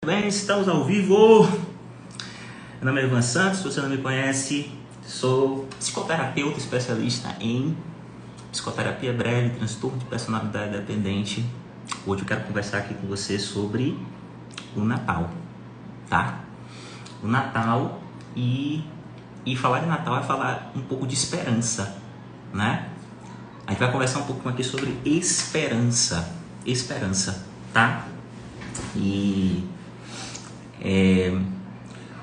Bem, estamos ao vivo. Meu nome é Ivan Santos, se você não me conhece, sou psicoterapeuta especialista em psicoterapia breve, transtorno de personalidade dependente. Hoje eu quero conversar aqui com você sobre o Natal, tá? O Natal e falar de Natal é falar um pouco de esperança, né? A gente vai conversar um pouco aqui sobre esperança, tá?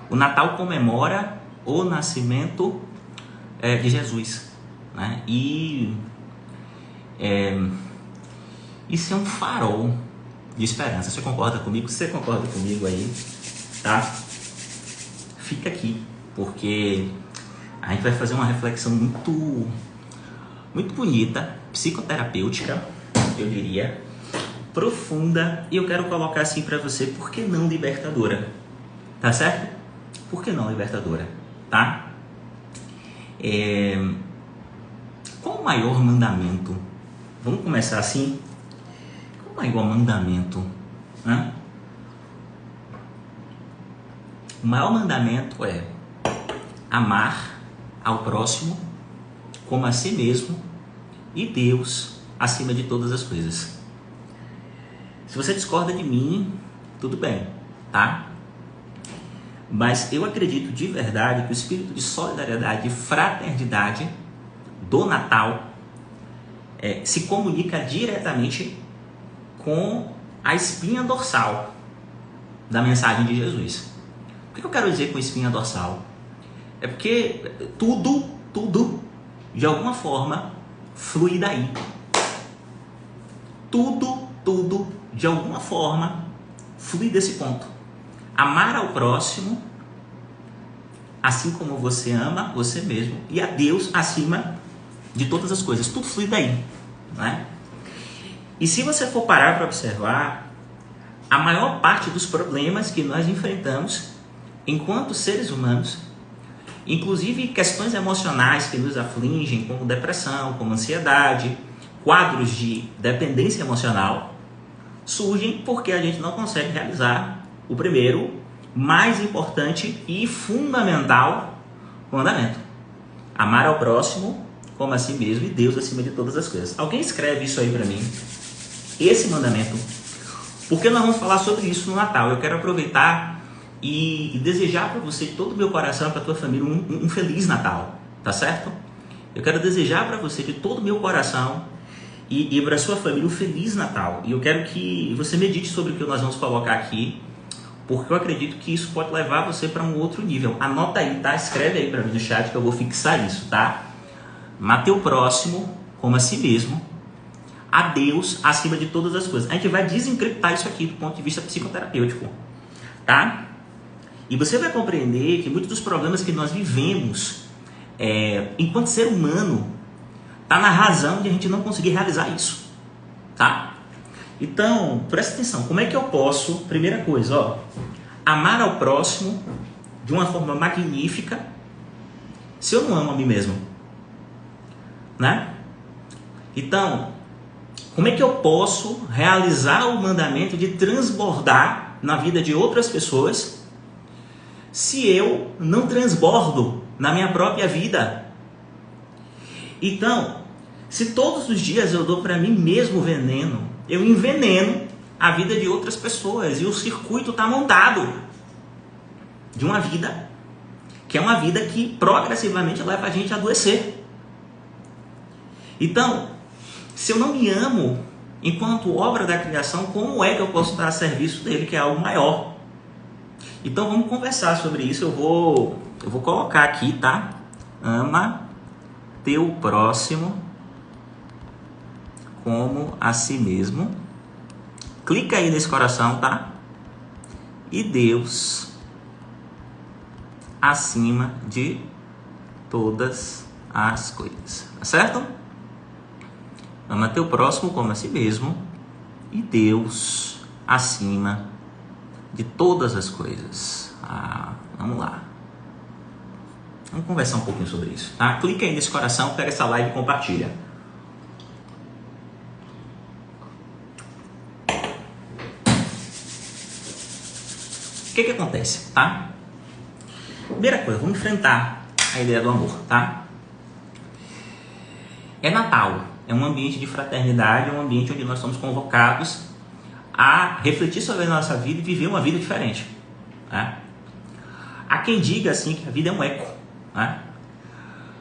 O Natal comemora o nascimento de Jesus, né? Isso é um farol de esperança. Você concorda comigo? Você concorda comigo aí, tá? Fica aqui, porque a gente vai fazer uma reflexão muito bonita, psicoterapêutica, eu diria, profunda, e eu quero colocar assim pra você, por que não libertadora? Tá certo? Por que não libertadora? Tá? Qual o maior mandamento? Vamos começar assim? Qual o maior mandamento? Né? O maior mandamento é amar ao próximo como a si mesmo e Deus acima de todas as coisas. Se você discorda de mim, tudo bem, tá? Mas eu acredito de verdade que o espírito de solidariedade e fraternidade do Natal se comunica diretamente com a espinha dorsal da mensagem de Jesus. O que eu quero dizer com espinha dorsal? É porque tudo, de alguma forma, flui daí. Tudo, de alguma forma, flui desse ponto. Amar ao próximo, assim como você ama você mesmo, e a Deus acima de todas as coisas. Tudo flui daí, né? E se você for parar para observar, a maior parte dos problemas que nós enfrentamos enquanto seres humanos, inclusive questões emocionais que nos afligem, como depressão, como ansiedade, quadros de dependência emocional, surgem porque a gente não consegue realizar o primeiro, mais importante e fundamental mandamento: amar ao próximo como a si mesmo e Deus acima de todas as coisas. Alguém escreve isso aí para mim, esse mandamento, porque nós vamos falar sobre isso no Natal. Eu quero aproveitar e desejar para você de todo o meu coração, para a tua família, um feliz Natal, tá certo? Eu quero desejar para você de todo o meu coração e para a sua família um feliz Natal. E eu quero que você medite sobre o que nós vamos colocar aqui, porque eu acredito que isso pode levar você para um outro nível. Anota aí, tá? Escreve aí para mim no chat que eu vou fixar isso, tá? Amar teu próximo como a si mesmo, a Deus acima de todas as coisas. A gente vai desencriptar isso aqui do ponto de vista psicoterapêutico, tá? E você vai compreender que muitos dos problemas que nós vivemos enquanto ser humano tá na razão de a gente não conseguir realizar isso, tá? Então, presta atenção, como é que eu posso, primeira coisa, ó, amar ao próximo de uma forma magnífica se eu não amo a mim mesmo, né? Então, como é que eu posso realizar o mandamento de transbordar na vida de outras pessoas se eu não transbordo na minha própria vida? Então, se todos os dias eu dou para mim mesmo veneno, eu enveneno a vida de outras pessoas e o circuito está montado de uma vida que é uma vida que progressivamente leva a gente a adoecer. Então, se eu não me amo enquanto obra da criação, como é que eu posso estar a serviço dele, que é algo maior? Então vamos conversar sobre isso. Eu vou colocar aqui, tá? Ama teu próximo como a si mesmo. Clica aí nesse coração, tá? E Deus acima de todas as coisas. Tá certo? Ama teu próximo como a si mesmo e Deus acima de todas as coisas. Vamos lá. Vamos conversar um pouquinho sobre isso, tá? Clica aí nesse coração, pega essa live e compartilha. O que acontece, tá? Primeira coisa, vamos enfrentar a ideia do amor, tá? É Natal, é um ambiente de fraternidade, é um ambiente onde nós somos convocados a refletir sobre a nossa vida e viver uma vida diferente, né? Há quem diga assim que a vida é um eco, né?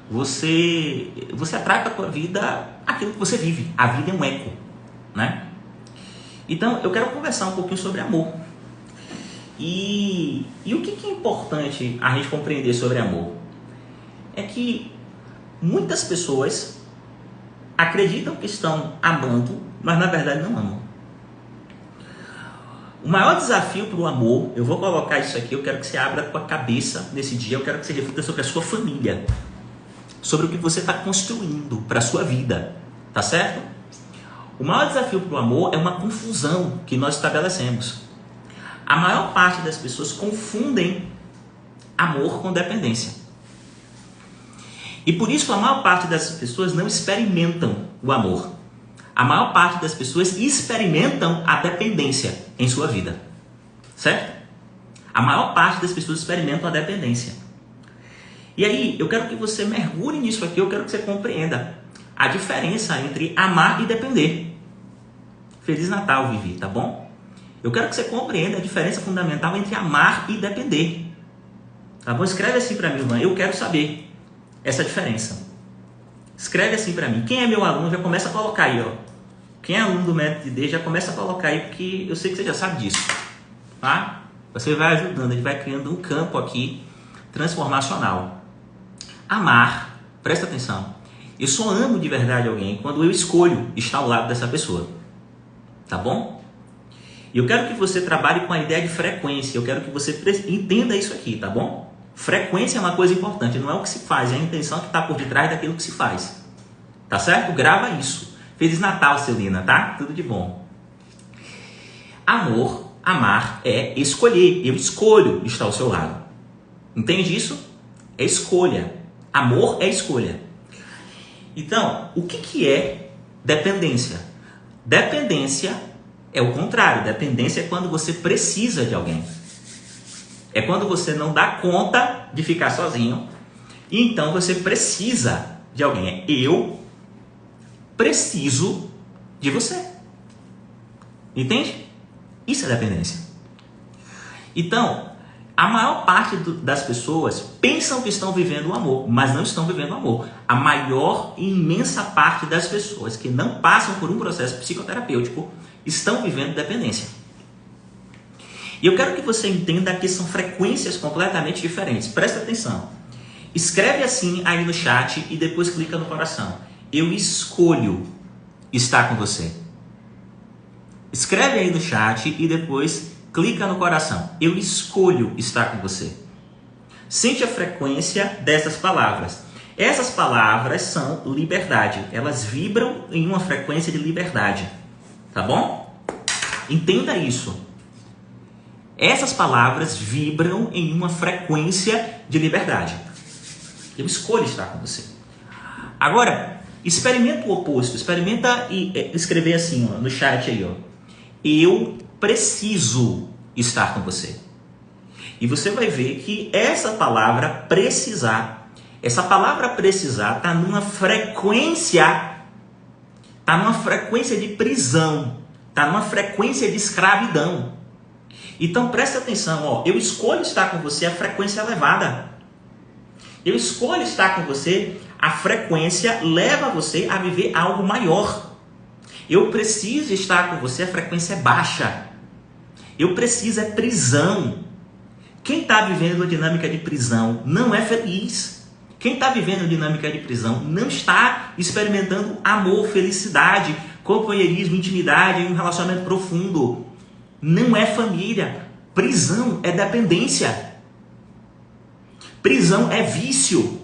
Você atrai para a tua vida aquilo que você vive. A vida é um eco, né? Então, eu quero conversar um pouquinho sobre amor. E o que é importante a gente compreender sobre amor? É que muitas pessoas acreditam que estão amando, mas na verdade não amam. O maior desafio para o amor, eu vou colocar isso aqui, eu quero que você abra a tua cabeça nesse dia, eu quero que você reflita sobre a sua família, sobre o que você está construindo para a sua vida, tá certo? O maior desafio para o amor é uma confusão que nós estabelecemos. A maior parte das pessoas confundem amor com dependência. E por isso a maior parte das pessoas não experimentam o amor. A maior parte das pessoas experimentam a dependência em sua vida. Certo? A maior parte das pessoas experimentam a dependência. E aí, eu quero que você mergulhe nisso aqui, eu quero que você compreenda a diferença entre amar e depender. Feliz Natal, Vivi, tá bom? Eu quero que você compreenda a diferença fundamental entre amar e depender. Tá bom? Escreve assim para mim, mãe, eu quero saber essa diferença. Escreve assim para mim. Quem é meu aluno já começa a colocar aí, ó. Quem é aluno do Método de D já começa a colocar aí, porque eu sei que você já sabe disso, tá? Você vai ajudando, ele vai criando um campo aqui transformacional. Amar, presta atenção, eu só amo de verdade alguém quando eu escolho estar ao lado dessa pessoa, tá bom? E eu quero que você trabalhe com a ideia de frequência, eu quero que você entenda isso aqui, tá bom? Frequência é uma coisa importante, não é o que se faz, é a intenção que está por detrás daquilo que se faz, tá certo? Grava isso. Feliz Natal, Celina, tá? Tudo de bom. Amor, amar é escolher, eu escolho estar ao seu lado, entende isso? É escolha. Amor é escolha. Então, o que é dependência? Dependência é o contrário. Dependência é quando você precisa de alguém. É quando você não dá conta de ficar sozinho. E então você precisa de alguém. Eu preciso de você. Entende? Isso é dependência. Então, a maior parte das pessoas pensam que estão vivendo o amor, mas não estão vivendo o amor. A maior e imensa parte das pessoas que não passam por um processo psicoterapêutico estão vivendo dependência. E eu quero que você entenda que são frequências completamente diferentes. Presta atenção. Escreve assim aí no chat e depois clica no coração. Eu escolho estar com você. Escreve aí no chat e depois clica no coração. Eu escolho estar com você. Sente a frequência dessas palavras. Essas palavras são liberdade. Elas vibram em uma frequência de liberdade. Tá bom? Entenda isso. Essas palavras vibram em uma frequência de liberdade. Eu escolho estar com você. Agora, experimenta o oposto. Experimenta e escrever assim, ó, no chat aí, ó. Eu preciso estar com você. E você vai ver que essa palavra precisar está numa frequência de prisão, está numa frequência de escravidão. Então presta atenção, ó, eu escolho estar com você, a frequência elevada. Eu escolho estar com você, a frequência leva você a viver algo maior. Eu preciso estar com você, a frequência é baixa. Eu preciso é prisão. Quem está vivendo a dinâmica de prisão não é feliz. Quem está vivendo a dinâmica de prisão não está experimentando amor, felicidade, companheirismo, intimidade, um relacionamento profundo. Não é família. Prisão é dependência. Prisão é vício.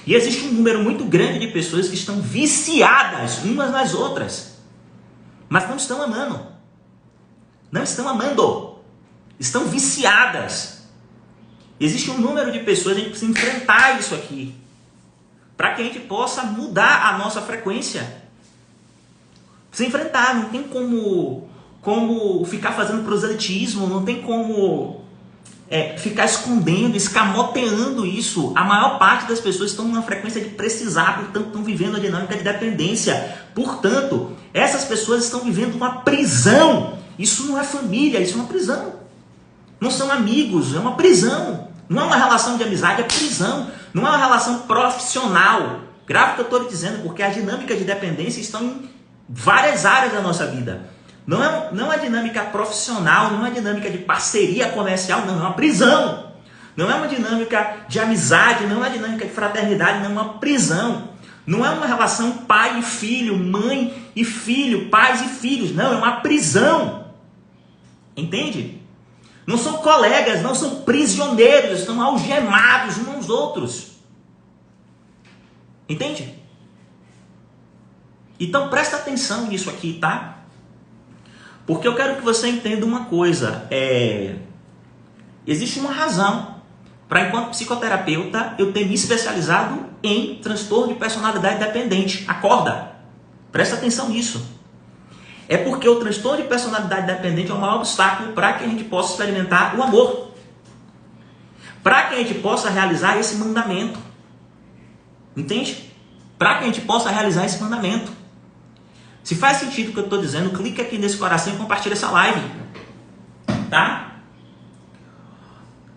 E existe um número muito grande de pessoas que estão viciadas umas nas outras, mas não estão amando. Não estão amando. Estão viciadas. Existe um número de pessoas, a gente precisa enfrentar isso aqui, para que a gente possa mudar a nossa frequência. Precisa enfrentar, não tem como como ficar fazendo proselitismo, não tem como ficar escondendo, escamoteando isso. A maior parte das pessoas estão numa frequência de precisar, portanto estão vivendo a dinâmica de dependência. Portanto, essas pessoas estão vivendo uma prisão. Isso não é família, isso é uma prisão. Não são amigos, é uma prisão. Não é uma relação de amizade, é prisão. Não é uma relação profissional. Grave o que eu estou lhe dizendo, porque as dinâmicas de dependência estão em várias áreas da nossa vida. Não é uma dinâmica profissional, não é uma dinâmica de parceria comercial, não, é uma prisão. Não é uma dinâmica de amizade, não é uma dinâmica de fraternidade, não é uma prisão. Não é uma relação pai e filho, mãe e filho, pais e filhos, não, é uma prisão. Entende? Não são colegas, não são prisioneiros, estão algemados uns aos outros. Entende? Então presta atenção nisso aqui, tá? Porque eu quero que você entenda uma coisa. Existe uma razão para, enquanto psicoterapeuta, eu ter me especializado em transtorno de personalidade dependente. Acorda! Presta atenção nisso. É porque o transtorno de personalidade dependente é o maior obstáculo para que a gente possa experimentar o amor. Para que a gente possa realizar esse mandamento. Entende? Para que a gente possa realizar esse mandamento. Se faz sentido o que eu estou dizendo, clica aqui nesse coração e compartilha essa live. Tá?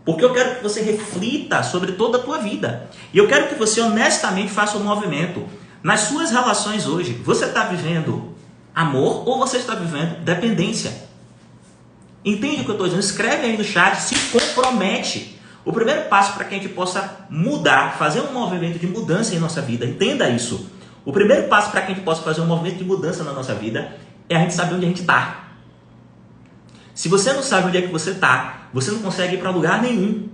Porque eu quero que você reflita sobre toda a tua vida. E eu quero que você honestamente faça um movimento. Nas suas relações hoje, você está vivendo amor ou você está vivendo dependência? Entende o que eu estou dizendo? Escreve aí no chat, se compromete. O primeiro passo para que a gente possa mudar, fazer um movimento de mudança em nossa vida, entenda isso. O primeiro passo para que a gente possa fazer um movimento de mudança na nossa vida é a gente saber onde a gente está. Se você não sabe onde é que você está, você não consegue ir para lugar nenhum.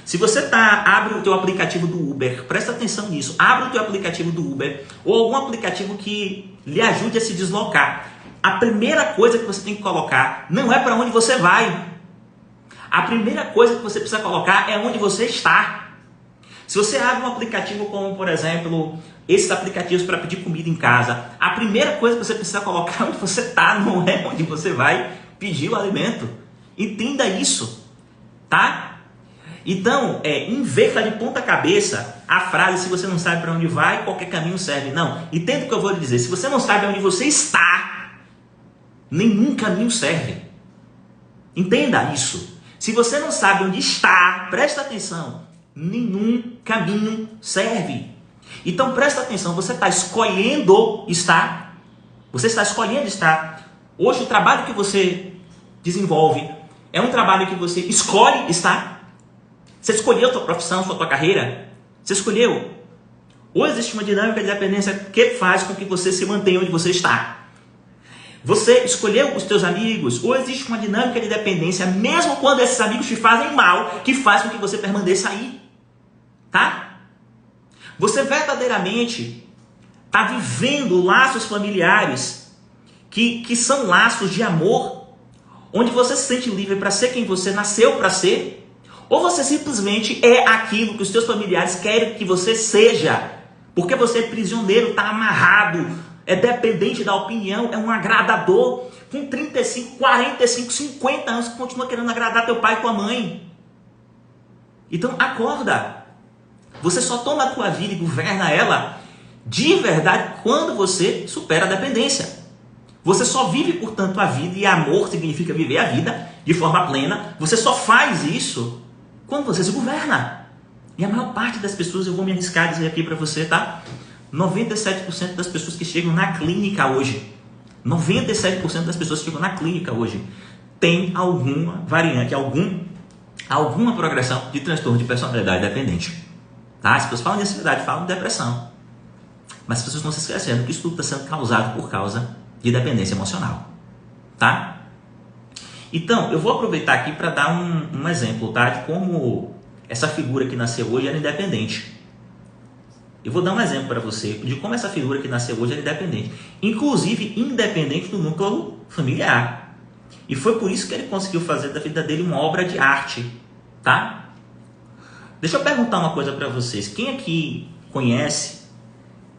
Se você abre o teu aplicativo do Uber, presta atenção nisso, abre o teu aplicativo do Uber ou algum aplicativo que lhe ajude a se deslocar. A primeira coisa que você tem que colocar não é para onde você vai. A primeira coisa que você precisa colocar é onde você está. Se você abre um aplicativo como, por exemplo, esses aplicativos para pedir comida em casa, a primeira coisa que você precisa colocar é onde você está, não é onde você vai pedir o alimento. Entenda isso, tá? Então, inverta de ponta cabeça a frase: se você não sabe para onde vai, qualquer caminho serve. Não, entenda o que eu vou lhe dizer. Se você não sabe onde você está, nenhum caminho serve. Entenda isso. Se você não sabe onde está, presta atenção, nenhum caminho serve. Então presta atenção, você está escolhendo estar. Você está escolhendo estar. Hoje o trabalho que você desenvolve é um trabalho que você escolhe estar. Você escolheu a sua profissão, a sua carreira? Você escolheu? Ou existe uma dinâmica de dependência que faz com que você se mantenha onde você está? Você escolheu os teus amigos? Ou existe uma dinâmica de dependência, mesmo quando esses amigos te fazem mal, que faz com que você permaneça aí? Tá? Você verdadeiramente está vivendo laços familiares que são laços de amor, onde você se sente livre para ser quem você nasceu para ser? Ou você simplesmente é aquilo que os teus familiares querem que você seja? Porque você é prisioneiro, está amarrado, é dependente da opinião, é um agradador, com 35, 45, 50 anos, que continua querendo agradar teu pai e tua mãe. Então acorda. Você só toma a tua vida e governa ela de verdade quando você supera a dependência. Você só vive, portanto, a vida, e amor significa viver a vida de forma plena. Você só faz isso quando você se governa. E a maior parte das pessoas, eu vou me arriscar a dizer aqui para você, tá? 97% das pessoas que chegam na clínica hoje, 97% das pessoas que chegam na clínica hoje tem alguma variante, alguma progressão de transtorno de personalidade dependente. Tá? As pessoas falam de ansiedade, falam de depressão. Mas as pessoas estão se esquecendo que isso tudo está sendo causado por causa de dependência emocional. Tá? Então, eu vou aproveitar aqui para dar um exemplo, tá? De como essa figura que nasceu hoje era independente. Eu vou dar um exemplo para você de como essa figura que nasceu hoje era independente. Inclusive, independente do núcleo familiar. E foi por isso que ele conseguiu fazer da vida dele uma obra de arte. Tá? Deixa eu perguntar uma coisa para vocês. Quem aqui conhece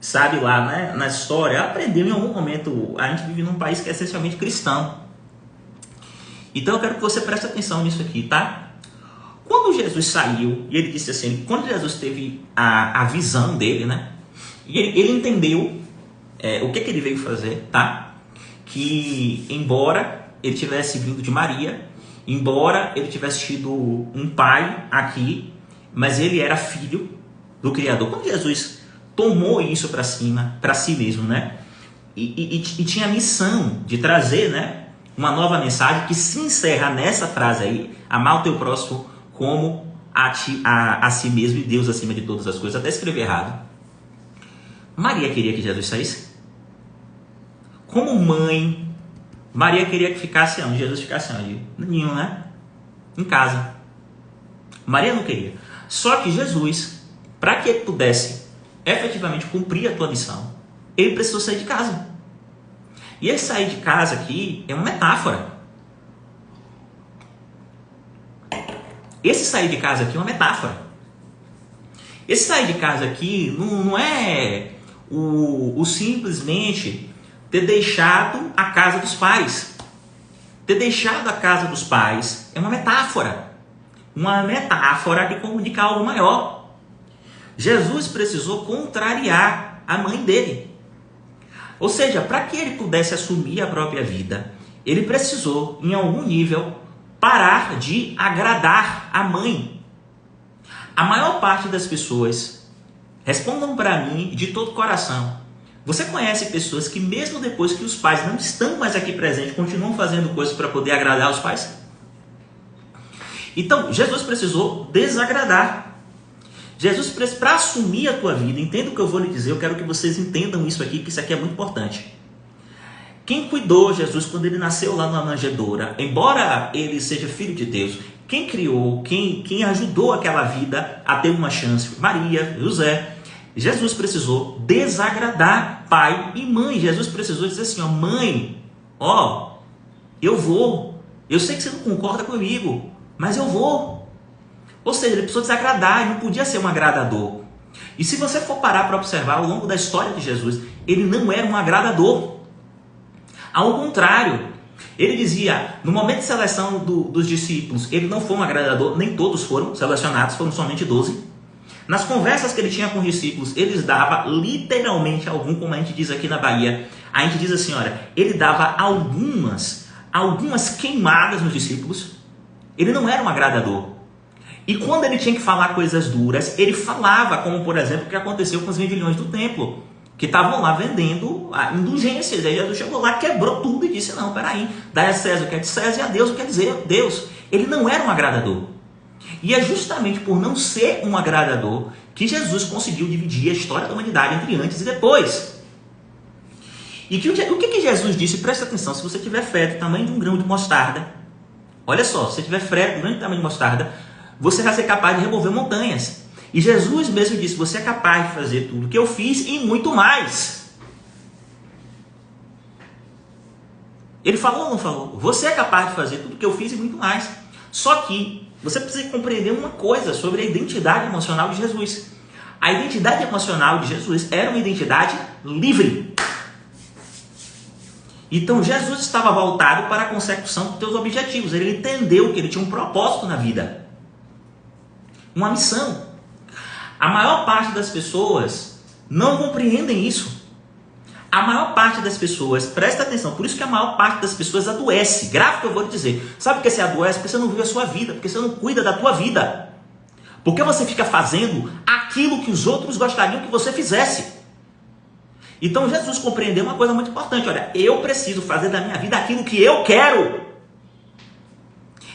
sabe lá, né, na história, aprendeu em algum momento. A gente vive num país que é essencialmente cristão. Então eu quero que você preste atenção nisso aqui, tá? Quando Jesus saiu, e ele disse assim, quando Jesus teve a visão dele, né? E ele entendeu o que ele veio fazer, tá? Que embora ele tivesse vindo de Maria, embora ele tivesse tido um pai aqui, mas ele era filho do Criador. Quando Jesus tomou isso para si mesmo, né? E tinha a missão de trazer, né, uma nova mensagem que se encerra nessa frase aí: amar o teu próximo como a si mesmo e Deus acima de todas as coisas. Até escrevi errado. Maria queria que Jesus saísse? Como mãe, Maria queria que ficasse onde? Jesus ficasse onde? No ninho, né? Em casa. Maria não queria. Só que Jesus, para que ele pudesse efetivamente cumprir a tua missão, ele precisou sair de casa. E esse sair de casa aqui é uma metáfora. Esse sair de casa aqui é uma metáfora. Esse sair de casa aqui não é o simplesmente ter deixado a casa dos pais. Ter deixado a casa dos pais é uma metáfora. Uma metáfora que comunica algo maior. Jesus precisou contrariar a mãe dele. Ou seja, para que ele pudesse assumir a própria vida, ele precisou, em algum nível, parar de agradar a mãe. A maior parte das pessoas, respondam para mim de todo o coração, você conhece pessoas que mesmo depois que os pais não estão mais aqui presentes, continuam fazendo coisas para poder agradar os pais? Então, Jesus precisou desagradar. Jesus, para assumir a tua vida, entenda o que eu vou lhe dizer, eu quero que vocês entendam isso aqui, que isso aqui é muito importante. Quem cuidou Jesus quando ele nasceu lá na manjedoura, embora ele seja filho de Deus, quem criou, quem ajudou aquela vida a ter uma chance? Maria, José. Jesus precisou desagradar pai e mãe. Jesus precisou dizer assim, ó, mãe, ó, eu vou. Eu sei que você não concorda comigo, mas eu vou. Ou seja, ele precisou desagradar, ele não podia ser um agradador. E se você for parar para observar ao longo da história de Jesus, ele não era um agradador. Ao contrário, ele dizia, no momento de seleção dos discípulos, ele não foi um agradador, nem todos foram selecionados, foram somente 12. Nas conversas que ele tinha com os discípulos, eles dava literalmente algum, como a gente diz aqui na Bahia, a gente diz assim, olha, ele dava algumas queimadas nos discípulos. Ele não era um agradador. E quando ele tinha que falar coisas duras, ele falava, como por exemplo, o que aconteceu com os vendilhões do templo, que estavam lá vendendo indulgências. Aí Jesus chegou lá, quebrou tudo e disse, não, peraí, dá a César o que é de César e a Deus o que é de Deus. Ele não era um agradador. E é justamente por não ser um agradador que Jesus conseguiu dividir a história da humanidade entre antes e depois. E o que Jesus disse? Presta atenção, se você tiver fé do tamanho de um grão de mostarda, olha só, se você tiver fé do grande tamanho de mostarda, você vai ser capaz de remover montanhas. E Jesus mesmo disse, você é capaz de fazer tudo que eu fiz e muito mais. Ele falou ou não falou? Você é capaz de fazer tudo que eu fiz e muito mais. Só que você precisa compreender uma coisa sobre a identidade emocional de Jesus. A identidade emocional de Jesus era uma identidade livre. Então Jesus estava voltado para a consecução dos seus objetivos. Ele entendeu que ele tinha um propósito na vida. Uma missão. A maior parte das pessoas não compreendem isso. A maior parte das pessoas, presta atenção, por isso que a maior parte das pessoas adoece. Grave o que eu vou te dizer. Sabe por que você adoece? Porque você não vive a sua vida, porque você não cuida da tua vida. Porque você fica fazendo aquilo que os outros gostariam que você fizesse. Então Jesus compreendeu uma coisa muito importante. Olha, eu preciso fazer da minha vida aquilo que eu quero.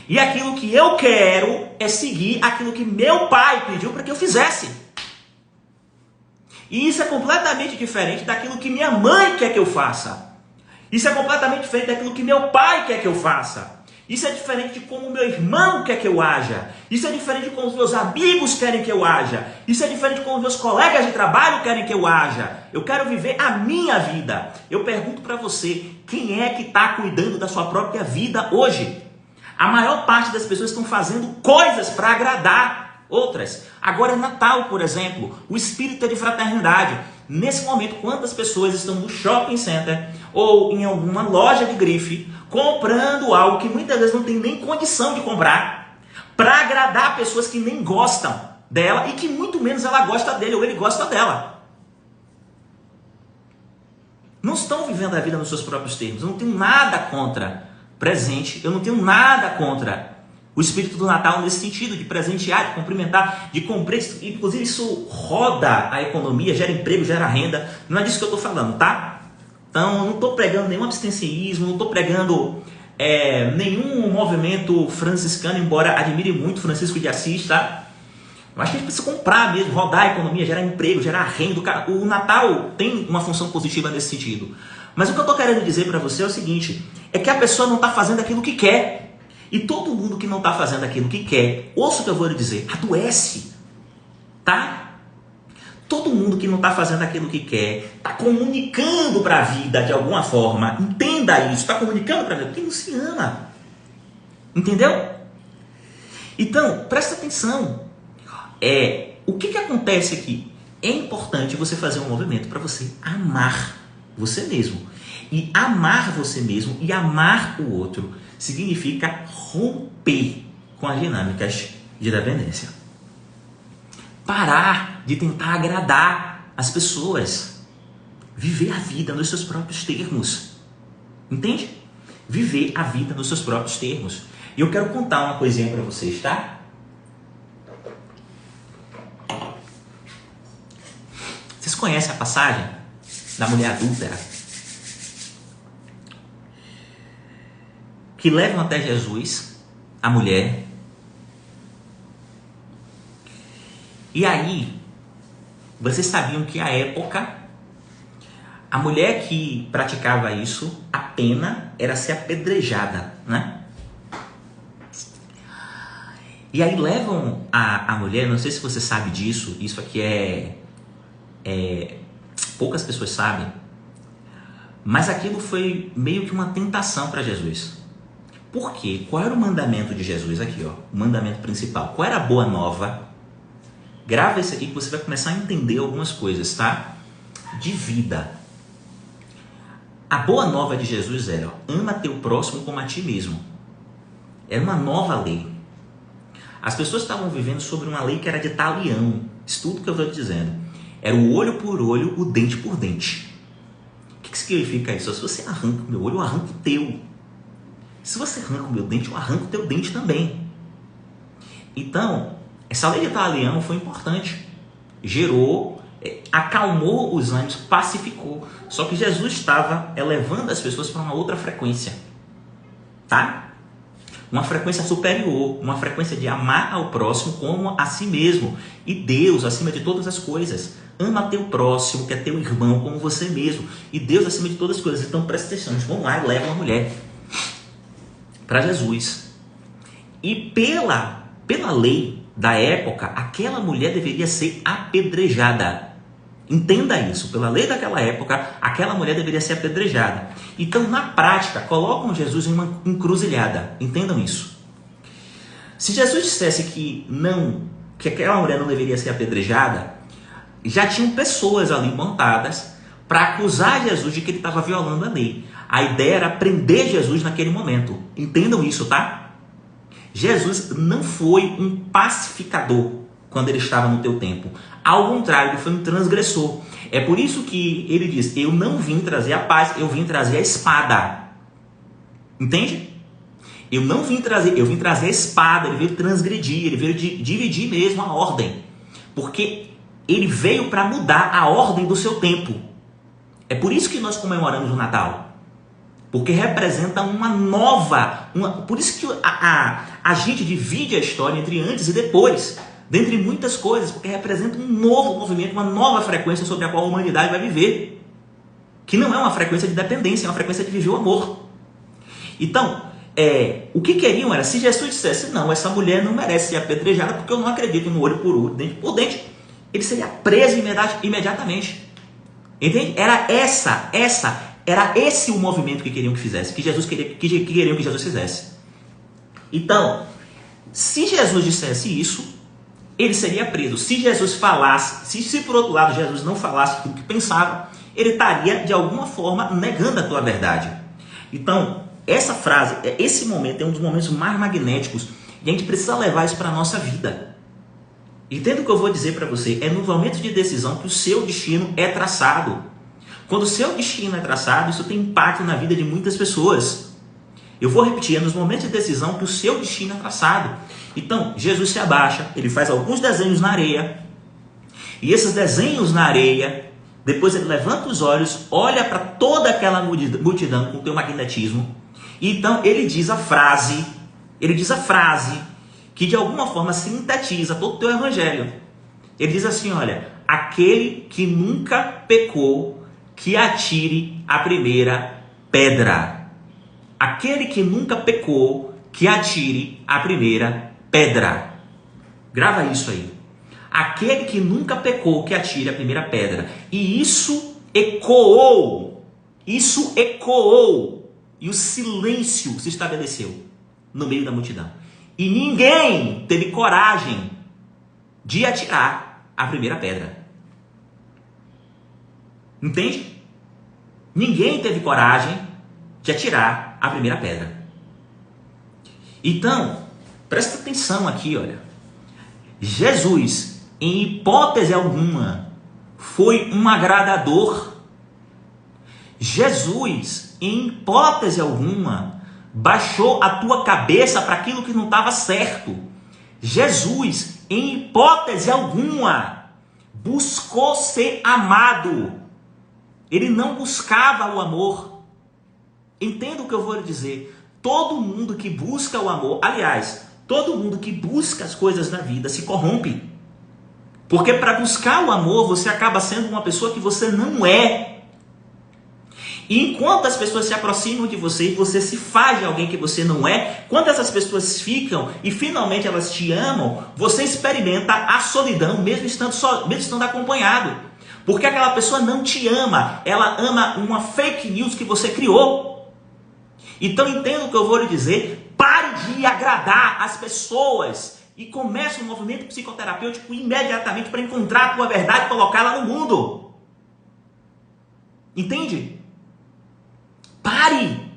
E aquilo que eu quero é seguir aquilo que meu pai pediu para que eu fizesse. E isso é completamente diferente daquilo que minha mãe quer que eu faça. Isso é completamente diferente daquilo que meu pai quer que eu faça. Isso é diferente de como meu irmão quer que eu haja. Isso é diferente de como os meus amigos querem que eu haja. Isso é diferente de como os meus colegas de trabalho querem que eu haja. Eu quero viver a minha vida. Eu pergunto para você, quem é que está cuidando da sua própria vida hoje? A maior parte das pessoas estão fazendo coisas para agradar outras. Agora é Natal, por exemplo, o espírito é de fraternidade. Nesse momento, quantas pessoas estão no shopping center ou em alguma loja de grife comprando algo que muitas vezes não tem nem condição de comprar para agradar pessoas que nem gostam dela e que muito menos ela gosta dele ou ele gosta dela. Não estão vivendo a vida nos seus próprios termos. Eu não tenho nada contra presente, eu não tenho nada contra o espírito do Natal nesse sentido, de presentear, de cumprimentar, de comprar. Inclusive isso roda a economia, gera emprego, gera renda. Não é disso que eu estou falando, tá? Então eu não estou pregando nenhum abstencionismo, não estou pregando nenhum movimento franciscano, embora admire muito Francisco de Assis, tá? Eu acho que a gente precisa comprar mesmo, rodar a economia, gerar emprego, gerar renda. O Natal tem uma função positiva nesse sentido. Mas o que eu estou querendo dizer para você é o seguinte, é que a pessoa não está fazendo aquilo que quer. E todo mundo que não está fazendo aquilo que quer, ouça o que eu vou lhe dizer, adoece. Tá? Todo mundo que não está fazendo aquilo que quer, está comunicando para a vida de alguma forma. Entenda isso, está comunicando para a vida, porque não se ama. Entendeu? Então, presta atenção. O que acontece aqui? É importante você fazer um movimento para você amar você mesmo. E amar você mesmo e amar o outro significa romper com as dinâmicas de dependência. Parar de tentar agradar as pessoas. Viver a vida nos seus próprios termos. Entende? Viver a vida nos seus próprios termos. E eu quero contar uma coisinha para vocês, tá? Vocês conhecem a passagem da mulher adúltera? Que levam até Jesus, a mulher. E aí, vocês sabiam que à época, a mulher que praticava isso, a pena era ser apedrejada, né? E aí levam a mulher, não sei se você sabe disso, isso aqui poucas pessoas sabem, mas aquilo foi meio que uma tentação para Jesus. Por quê? Qual era o mandamento de Jesus aqui, ó? O mandamento principal. Qual era a boa nova? Grava isso aqui que você vai começar a entender algumas coisas, tá? De vida. A boa nova de Jesus era, ó, ama teu próximo como a ti mesmo. Era uma nova lei. As pessoas estavam vivendo sobre uma lei que era de talião. Estudo que eu estou te dizendo. Era o olho por olho, o dente por dente. O que significa isso? Se você arranca o meu olho, eu arranco o teu. Se você arranca o meu dente, eu arranco o teu dente também. Então, essa lei de talião foi importante. Gerou, acalmou os ânimos, pacificou. Só que Jesus estava elevando as pessoas para uma outra frequência. Tá? Uma frequência superior, uma frequência de amar ao próximo como a si mesmo. E Deus acima de todas as coisas. Ama teu próximo, que é teu irmão, como você mesmo. E Deus acima de todas as coisas. Então presta atenção, vamos lá e leva uma mulher para Jesus. E pela lei da época, aquela mulher deveria ser apedrejada. Entenda isso, pela lei daquela época, aquela mulher deveria ser apedrejada. Então, na prática, colocam Jesus em uma encruzilhada. Entendam isso. Se Jesus dissesse que aquela mulher não deveria ser apedrejada, já tinham pessoas ali montadas para acusar Jesus de que ele estava violando a lei. A ideia era prender Jesus naquele momento. Entendam isso, tá? Jesus não foi um pacificador quando ele estava no teu tempo. Ao contrário, ele foi um transgressor. É por isso que ele diz, eu não vim trazer a paz, eu vim trazer a espada. Entende? Eu vim trazer a espada, ele veio transgredir, ele veio dividir mesmo a ordem. Porque ele veio para mudar a ordem do seu tempo. É por isso que nós comemoramos o Natal. Porque representa uma nova... por isso que a gente divide a história entre antes e depois. Dentre muitas coisas, porque representa um novo movimento, uma nova frequência sobre a qual a humanidade vai viver. Que não é uma frequência de dependência, é uma frequência de viver o amor. Então, o que queriam era, se Jesus dissesse, não, essa mulher não merece ser apedrejada porque eu não acredito no olho por olho, dente por dente, ele seria preso imediatamente. Entende? Era esse o movimento que queriam que fizesse, que queriam que Jesus fizesse. Então, se Jesus dissesse isso, ele seria preso. Se Jesus falasse, se por outro lado Jesus não falasse tudo que pensava, ele estaria de alguma forma negando a tua verdade. Então, essa frase, esse momento é um dos momentos mais magnéticos e a gente precisa levar isso para a nossa vida. Entenda o que eu vou dizer para você, é nos momentos de decisão que o seu destino é traçado. Quando o seu destino é traçado, isso tem impacto na vida de muitas pessoas. Eu vou repetir, é nos momentos de decisão que o seu destino é traçado. Então, Jesus se abaixa, ele faz alguns desenhos na areia, e esses desenhos na areia, depois ele levanta os olhos, olha para toda aquela multidão com o teu magnetismo, e então ele diz a frase que de alguma forma sintetiza todo o teu evangelho. Ele diz assim, olha, aquele que nunca pecou, que atire a primeira pedra. Aquele que nunca pecou, que atire a primeira pedra. Grava isso aí. Aquele que nunca pecou, que atire a primeira pedra. E isso ecoou. E o silêncio se estabeleceu no meio da multidão. E ninguém teve coragem de atirar a primeira pedra. Entende? Ninguém teve coragem de atirar a primeira pedra. Então, presta atenção aqui, olha. Jesus, em hipótese alguma, foi um agradador. Jesus, em hipótese alguma, baixou a tua cabeça para aquilo que não estava certo. Jesus, em hipótese alguma, buscou ser amado. Ele não buscava o amor. Entenda o que eu vou lhe dizer. Todo mundo que busca o amor, aliás, todo mundo que busca as coisas na vida se corrompe. Porque para buscar o amor, você acaba sendo uma pessoa que você não é. E enquanto as pessoas se aproximam de você e você se faz de alguém que você não é, quando essas pessoas ficam e finalmente elas te amam, você experimenta a solidão, mesmo estando acompanhado. Porque aquela pessoa não te ama, ela ama uma fake news que você criou. Então entenda o que eu vou lhe dizer, pare de agradar as pessoas e comece um movimento psicoterapêutico imediatamente para encontrar a tua verdade e colocá-la no mundo. Entende? Pare!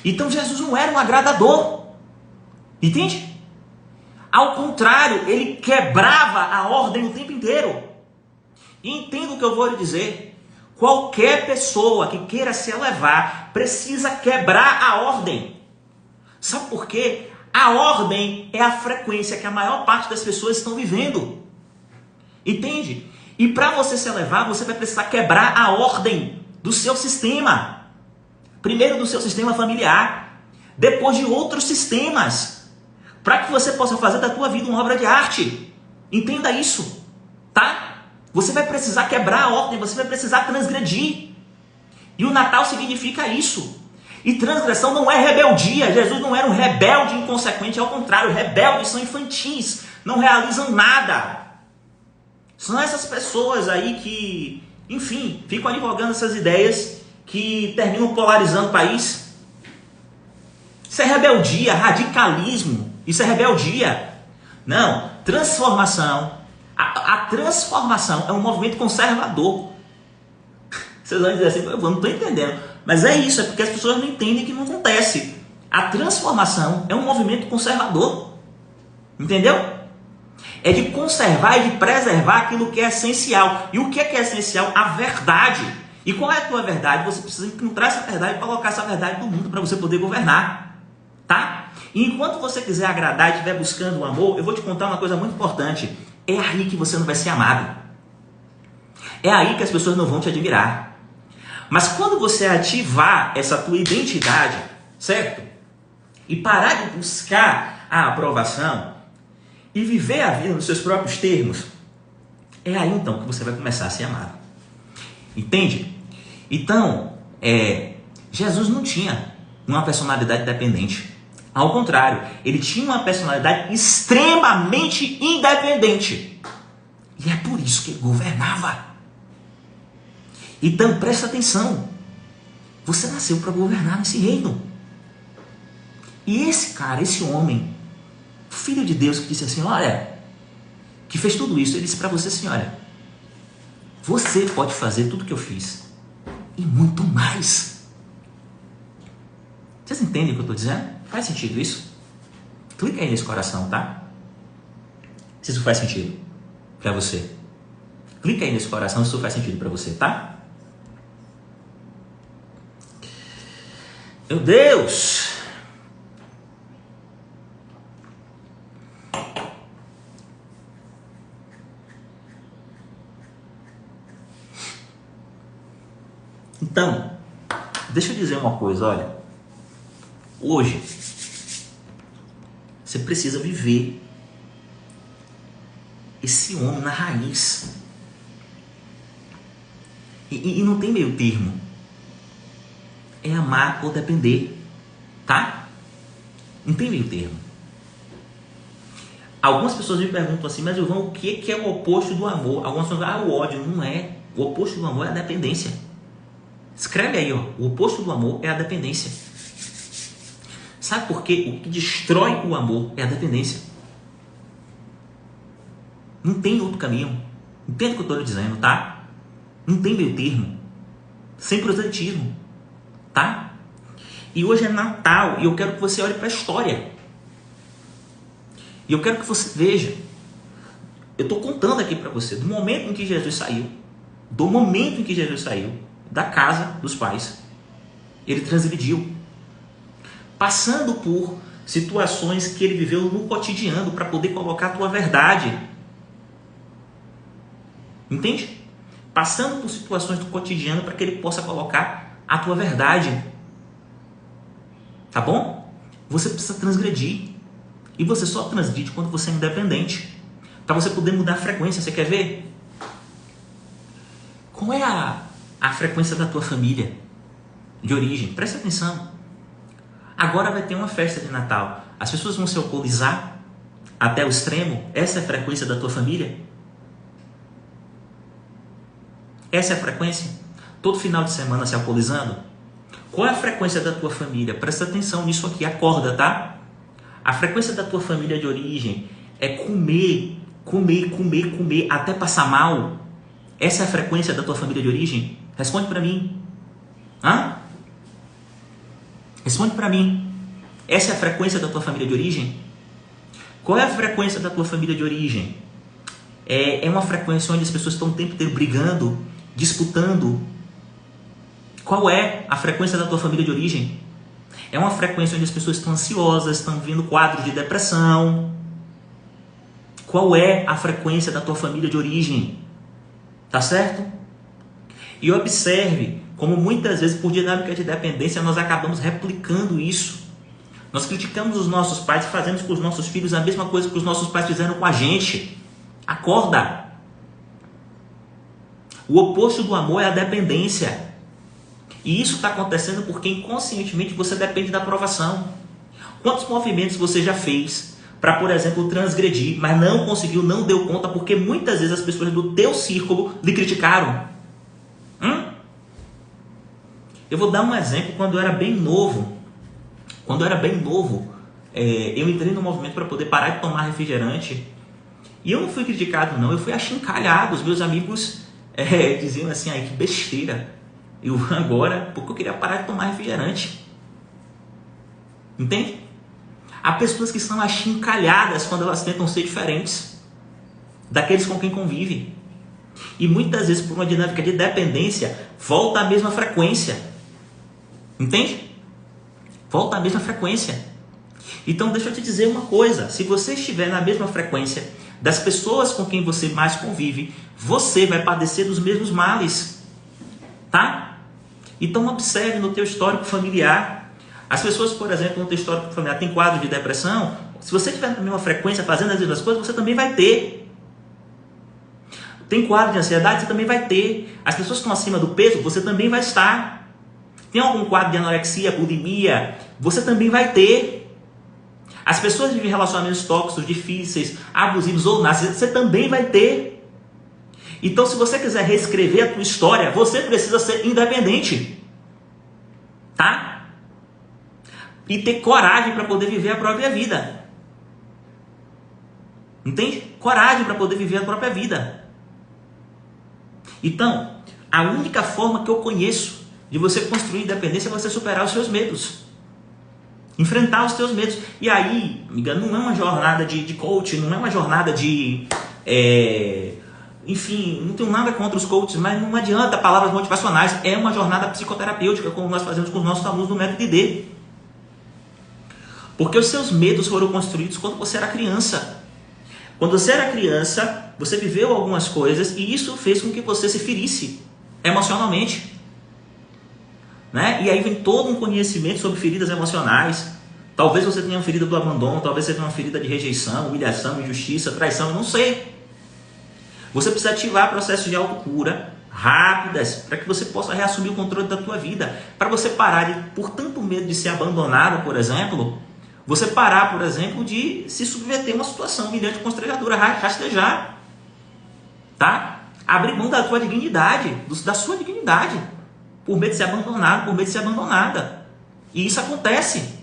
Então Jesus não era um agradador. Entende? Ao contrário, ele quebrava a ordem o tempo inteiro. E entenda o que eu vou lhe dizer. Qualquer pessoa que queira se elevar precisa quebrar a ordem. Sabe por quê? A ordem é a frequência que a maior parte das pessoas estão vivendo. Entende? E para você se elevar, você vai precisar quebrar a ordem do seu sistema. Primeiro do seu sistema familiar, depois de outros sistemas, para que você possa fazer da tua vida uma obra de arte. Entenda isso, tá? Você vai precisar quebrar a ordem, você vai precisar transgredir. E o Natal significa isso. E transgressão não é rebeldia. Jesus não era um rebelde inconsequente, ao contrário, rebeldes são infantis, não realizam nada. São essas pessoas aí que, enfim, ficam advogando essas ideias que terminam polarizando o país. Isso é rebeldia, radicalismo, isso é rebeldia. Não, transformação. A transformação é um movimento conservador. Vocês vão dizer assim, eu não estou entendendo. Mas é isso, é porque as pessoas não entendem que não acontece. A transformação é um movimento conservador. Entendeu? É de conservar e de preservar aquilo que é essencial. E o que é essencial? A verdade. E qual é a tua verdade? Você precisa encontrar essa verdade e colocar essa verdade no mundo para você poder governar. Tá? E enquanto você quiser agradar e estiver buscando o amor, eu vou te contar uma coisa muito importante. É aí que você não vai ser amado. É aí que as pessoas não vão te admirar. Mas quando você ativar essa tua identidade, certo? E parar de buscar a aprovação e viver a vida nos seus próprios termos, é aí então que você vai começar a ser amado. Entende? Então, Jesus não tinha uma personalidade dependente. Ao contrário, ele tinha uma personalidade extremamente independente. E é por isso que ele governava. Então, presta atenção. Você nasceu para governar nesse reino. E esse cara, esse homem, filho de Deus, que disse assim, olha, que fez tudo isso, ele disse para você assim, olha, você pode fazer tudo que eu fiz e muito mais. Vocês entendem o que eu estou dizendo? Faz sentido isso? Clica aí nesse coração, tá? Se isso faz sentido para você. Clica aí nesse coração se isso faz sentido para você, tá? Meu Deus! Então, deixa eu dizer uma coisa, olha. Hoje, você precisa viver esse homem na raiz. E não tem meio termo. É amar ou depender, tá? Não tem meio termo. Algumas pessoas me perguntam assim, mas Gilvão, o que é o oposto do amor? Algumas pessoas falam, o ódio. Não é. O oposto do amor é a dependência. Escreve aí, ó. O oposto do amor é a dependência. Sabe por quê? O que destrói o amor é a dependência. Não tem outro caminho. Entende o que eu estou lhe dizendo, tá? Não tem meio termo. Sem proselitismo. Tá? E hoje é Natal e eu quero que você olhe para a história. E eu quero que você veja. Eu estou contando aqui para você do momento em que Jesus saiu. Do momento em que Jesus saiu da casa dos pais. Ele transgrediu. Passando por situações que ele viveu no cotidiano para poder colocar a tua verdade. Entende? Passando por situações do cotidiano para que ele possa colocar a tua verdade. Tá bom? Você precisa transgredir. E você só transgride quando você é independente. Para você poder mudar a frequência. Você quer ver? Qual é a frequência da tua família de origem? Presta atenção. Agora vai ter uma festa de Natal. As pessoas vão se alcoolizar até o extremo. Essa é a frequência da tua família? Essa é a frequência? Todo final de semana se alcoolizando? Qual é a frequência da tua família? Presta atenção nisso aqui, acorda, tá? A frequência da tua família de origem é comer, comer, comer, comer, até passar mal. Essa é a frequência da tua família de origem? Responde para mim. Hã? Responde para mim. Essa é a frequência da tua família de origem? Qual é a frequência da tua família de origem? É uma frequência onde as pessoas estão o tempo inteiro brigando, disputando. Qual é a frequência da tua família de origem? É uma frequência onde as pessoas estão ansiosas, estão vivendo quadros de depressão. Qual é a frequência da tua família de origem? Tá certo? E observe como muitas vezes por dinâmica de dependência nós acabamos replicando isso. Nós criticamos os nossos pais e fazemos com os nossos filhos a mesma coisa que os nossos pais fizeram com a gente. Acorda! O oposto do amor é a dependência. E isso está acontecendo porque inconscientemente você depende da aprovação. Quantos movimentos você já fez para, por exemplo, transgredir, mas não conseguiu, não deu conta, porque muitas vezes as pessoas do teu círculo lhe criticaram? Eu vou dar um exemplo. Quando eu era bem novo, eu entrei no movimento para poder parar de tomar refrigerante. E eu não fui criticado, não. Eu fui achincalhado. Os meus amigos diziam assim, ai, que besteira. Eu agora, porque eu queria parar de tomar refrigerante. Entende? Há pessoas que são achincalhadas quando elas tentam ser diferentes daqueles com quem convive. E muitas vezes, por uma dinâmica de dependência, volta à mesma frequência. Entende? Volta à mesma frequência. Então, deixa eu te dizer uma coisa. Se você estiver na mesma frequência das pessoas com quem você mais convive, você vai padecer dos mesmos males. Tá? Então, observe no teu histórico familiar. As pessoas, por exemplo, no teu histórico familiar têm quadro de depressão. Se você estiver na mesma frequência, fazendo as mesmas coisas, você também vai ter. Tem quadro de ansiedade, você também vai ter. As pessoas que estão acima do peso, você também vai estar. Tem algum quadro de anorexia, bulimia, você também vai ter. As pessoas que vivem relacionamentos tóxicos, difíceis, abusivos ou narcisistas, você também vai ter. Então, se você quiser reescrever a tua história, você precisa ser independente. Tá? E ter coragem para poder viver a própria vida. Entende? Coragem para poder viver a própria vida. Então, a única forma que eu conheço de você construir independência é você superar os seus medos. Enfrentar os teus medos. E aí, amiga, não é uma jornada de coaching, não é uma jornada de... enfim, não tenho nada contra os coaches, mas não adianta palavras motivacionais. É uma jornada psicoterapêutica, como nós fazemos com os nossos alunos do Método ID. Porque os seus medos foram construídos quando você era criança. Quando você era criança, você viveu algumas coisas e isso fez com que você se ferisse emocionalmente. Né? E aí vem todo um conhecimento sobre feridas emocionais. Talvez você tenha uma ferida do abandono, talvez você tenha uma ferida de rejeição, humilhação, injustiça, traição, eu não sei. Você precisa ativar processos de autocura rápidas para que você possa reassumir o controle da tua vida. Para você parar de, por tanto medo de ser abandonado, por exemplo, você parar, por exemplo, de se submeter a uma situação humilhante, constrangedora, rastejar. Tá? Abrir mão da tua dignidade, da sua dignidade. Por medo de ser abandonado, por medo de ser abandonada. E isso acontece.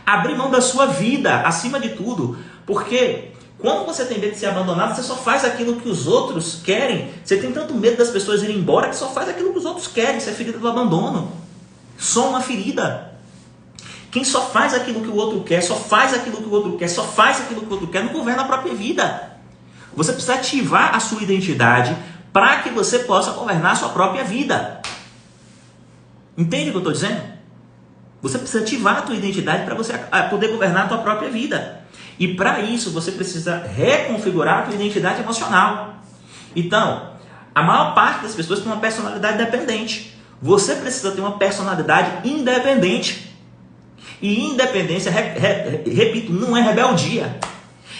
Abrir mão da sua vida, acima de tudo. Porque quando você tem medo de ser abandonado, você só faz aquilo que os outros querem. Você tem tanto medo das pessoas irem embora que só faz aquilo que os outros querem. Isso é ferida do abandono. Só uma ferida. Quem só faz aquilo que o outro quer, só faz aquilo que o outro quer, só faz aquilo que o outro quer, não governa a própria vida. Você precisa ativar a sua identidade para que você possa governar a sua própria vida. Entende o que eu estou dizendo? Você precisa ativar a tua identidade para você poder governar a tua própria vida. E para isso você precisa reconfigurar a tua identidade emocional. Então, a maior parte das pessoas tem uma personalidade dependente. Você precisa ter uma personalidade independente. E independência, repito, não é rebeldia.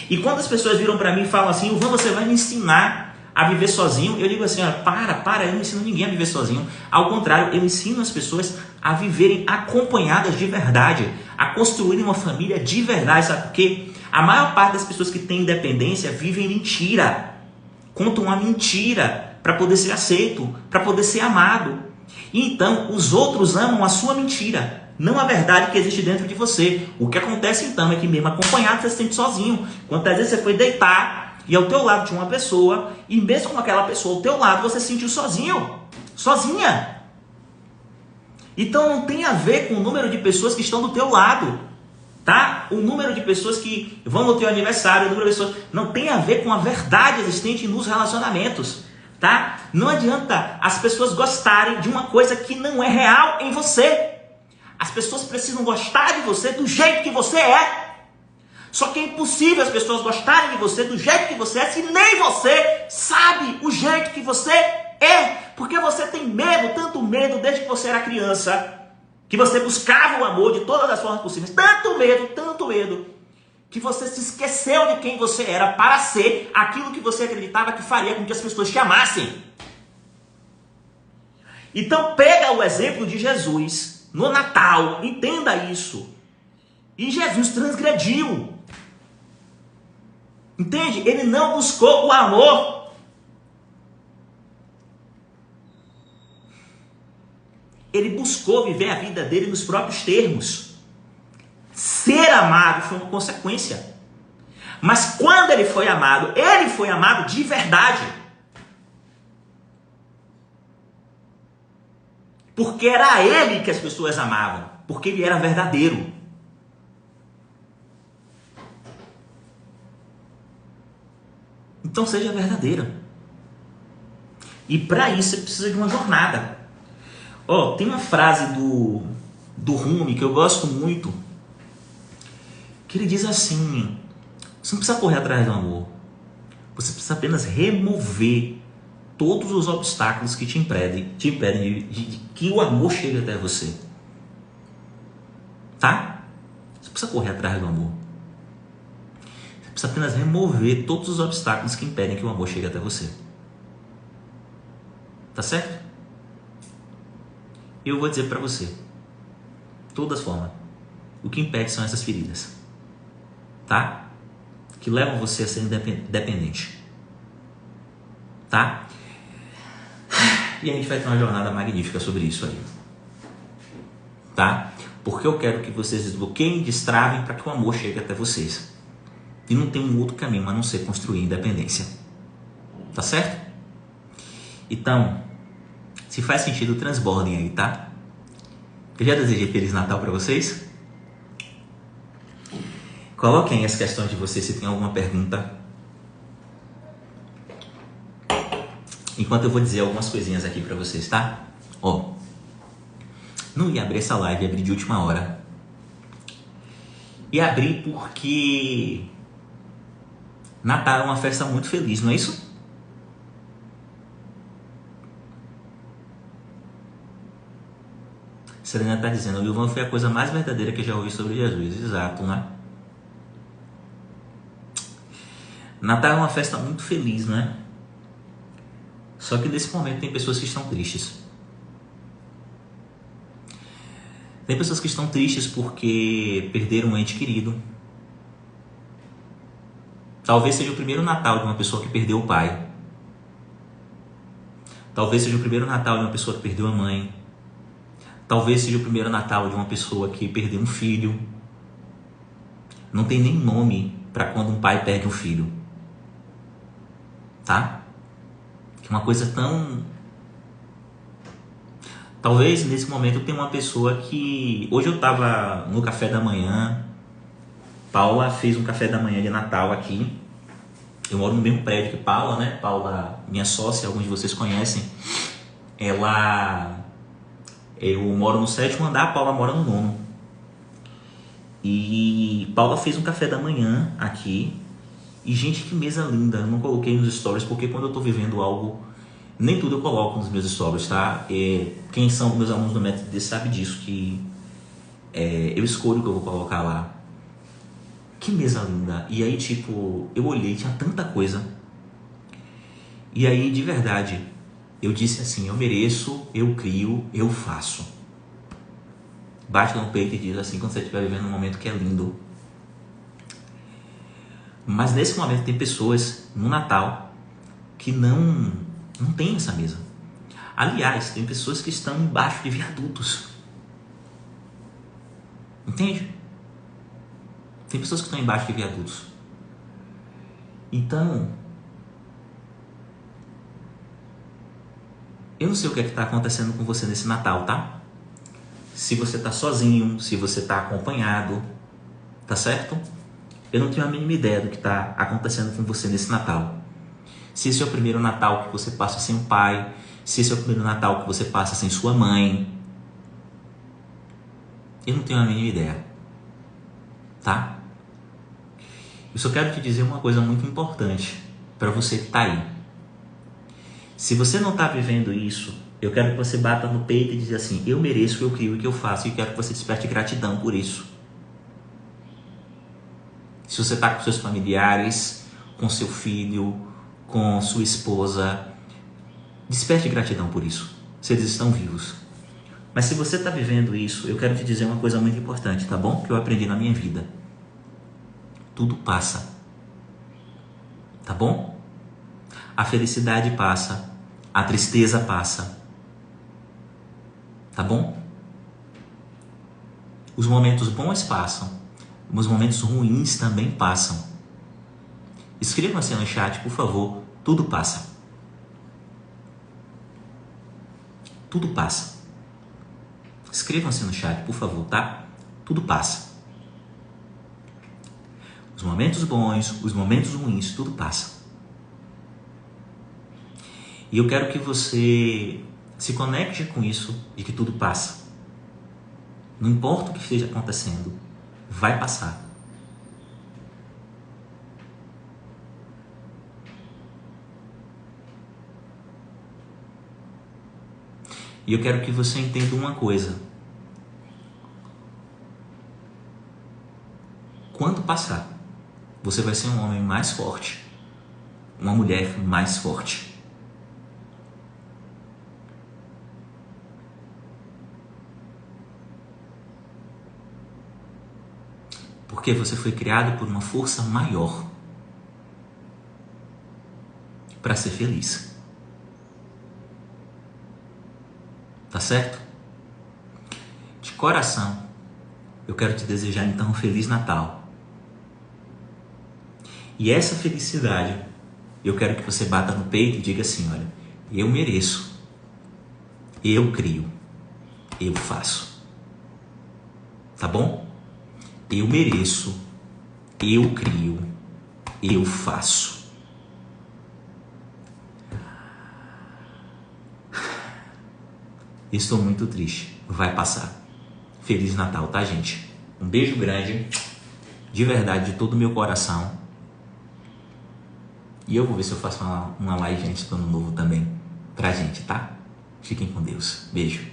E quando as pessoas viram para mim e falam assim, Ivan, você vai me ensinar a viver sozinho, eu digo assim, olha, para, eu não ensino ninguém a viver sozinho. Ao contrário, eu ensino as pessoas a viverem acompanhadas de verdade, a construírem uma família de verdade, sabe por quê? A maior parte das pessoas que têm independência vivem mentira, contam uma mentira para poder ser aceito, para poder ser amado. E então, os outros amam a sua mentira, não a verdade que existe dentro de você. O que acontece então é que mesmo acompanhado você se sente sozinho. Quantas vezes você foi deitar e ao teu lado tinha uma pessoa, e mesmo com aquela pessoa ao teu lado, você se sentiu sozinho, sozinha. Então não tem a ver com o número de pessoas que estão do teu lado, tá? O número de pessoas que vão no teu aniversário, o número de pessoas, não tem a ver com a verdade existente nos relacionamentos, tá? Não adianta as pessoas gostarem de uma coisa que não é real em você. As pessoas precisam gostar de você do jeito que você é. Só que é impossível as pessoas gostarem de você do jeito que você é, se nem você sabe o jeito que você é. Porque você tem medo, tanto medo desde que você era criança, que você buscava o amor de todas as formas possíveis. Tanto medo, que você se esqueceu de quem você era para ser aquilo que você acreditava que faria com que as pessoas te amassem. Então pega o exemplo de Jesus no Natal, entenda isso. E Jesus transgrediu. Entende? Ele não buscou o amor. Ele buscou viver a vida dele nos próprios termos. Ser amado foi uma consequência. Mas quando ele foi amado de verdade. Porque era ele que as pessoas amavam. Porque ele era verdadeiro. Então seja verdadeiro. E para isso você precisa de uma jornada. Tem uma frase do Rumi que eu gosto muito, que ele diz assim: você não precisa correr atrás do amor, você precisa apenas remover todos os obstáculos que te impedem de que o amor chegue até você. Tá? Você precisa correr atrás do amor. Você precisa apenas remover todos os obstáculos que impedem que o amor chegue até você. Tá certo? Eu vou dizer para você, de todas formas, o que impede são essas feridas, tá? Que levam você a ser dependente, tá? E a gente vai ter uma jornada magnífica sobre isso aí, tá? Porque eu quero que vocês desbloqueiem, destravem para que o amor chegue até vocês, E não tem um outro caminho a não ser construir independência. Tá certo? Então, se faz sentido, transbordem aí, tá? Eu já desejei Feliz Natal para vocês. Coloquem as questões de vocês se tem alguma pergunta. Enquanto eu vou dizer algumas coisinhas aqui para vocês, tá? Ó, não ia abrir essa live, abri de última hora. E abri porque Natal é uma festa muito feliz, não é isso? Serena está dizendo, o Ilvan foi a coisa mais verdadeira que eu já ouvi sobre Jesus. Exato, né? Natal é uma festa muito feliz, né? Só que nesse momento tem pessoas que estão tristes. Tem pessoas que estão tristes porque perderam um ente querido. Talvez seja o primeiro Natal de uma pessoa que perdeu o pai. Talvez seja o primeiro Natal de uma pessoa que perdeu a mãe. Talvez seja o primeiro Natal de uma pessoa que perdeu um filho. Não tem nem nome para quando um pai perde um filho. Tá? Que é uma coisa tão... Talvez nesse momento tenha uma pessoa que... Hoje eu estava no café da manhã. Paula fez um café da manhã de Natal aqui. Eu moro no mesmo prédio que Paula, né? Paula, minha sócia, alguns de vocês conhecem. Eu moro no 7º andar, Paula mora no 9º. E Paula fez um café da manhã aqui. E gente, que mesa linda. Eu não coloquei nos stories, porque quando eu tô vivendo algo, nem tudo eu coloco nos meus stories, tá? Quem são meus alunos do Método D sabe disso, que eu escolho o que eu vou colocar lá. Que mesa linda. E aí, tipo, eu olhei, tinha tanta coisa. E aí, de verdade, eu disse assim, eu mereço, eu crio, eu faço. Bate no peito e diz assim, quando você estiver vivendo um momento que é lindo. Mas nesse momento tem pessoas no Natal que não tem essa mesa. Aliás, tem pessoas que estão embaixo de viadutos. Entende? Tem pessoas que estão embaixo de viadutos. Então, eu não sei o que é que está acontecendo com você nesse Natal, tá? Se você está sozinho, se você está acompanhado, tá certo? Eu não tenho a mínima ideia do que está acontecendo com você nesse Natal. Se esse é o primeiro Natal que você passa sem o pai, se esse é o primeiro Natal que você passa sem sua mãe, eu não tenho a mínima ideia, tá? Eu só quero te dizer uma coisa muito importante para você que está aí. Se você não está vivendo isso, eu quero que você bata no peito e diga assim, eu mereço, eu crio o que eu faço, e quero que você desperte gratidão por isso. Se você está com seus familiares, com seu filho, com sua esposa, desperte gratidão por isso, se eles estão vivos. Mas se você está vivendo isso, eu quero te dizer uma coisa muito importante, tá bom? Que eu aprendi na minha vida. Tudo passa. Tá bom? A felicidade passa. A tristeza passa. Tá bom? Os momentos bons passam. Os momentos ruins também passam. Escreva assim no chat, por favor. Tudo passa. Tudo passa. Escrevam assim no chat, por favor, tá? Tudo passa. Os momentos bons, os momentos ruins, tudo passa. E eu quero que você se conecte com isso de que tudo passa. Não importa o que esteja acontecendo, vai passar. E eu quero que você entenda uma coisa. Quando passar, você vai ser um homem mais forte, uma mulher mais forte. Porque você foi criado por uma força maior para ser feliz. Tá certo? De coração, eu quero te desejar então um Feliz Natal. E essa felicidade, eu quero que você bata no peito e diga assim: olha, eu mereço, eu crio, eu faço. Tá bom? Eu mereço, eu crio, eu faço. Estou muito triste. Vai passar. Feliz Natal, tá, gente? Um beijo grande, de verdade, de todo o meu coração. E eu vou ver se eu faço uma live antes do ano novo também pra gente, tá? Fiquem com Deus. Beijo.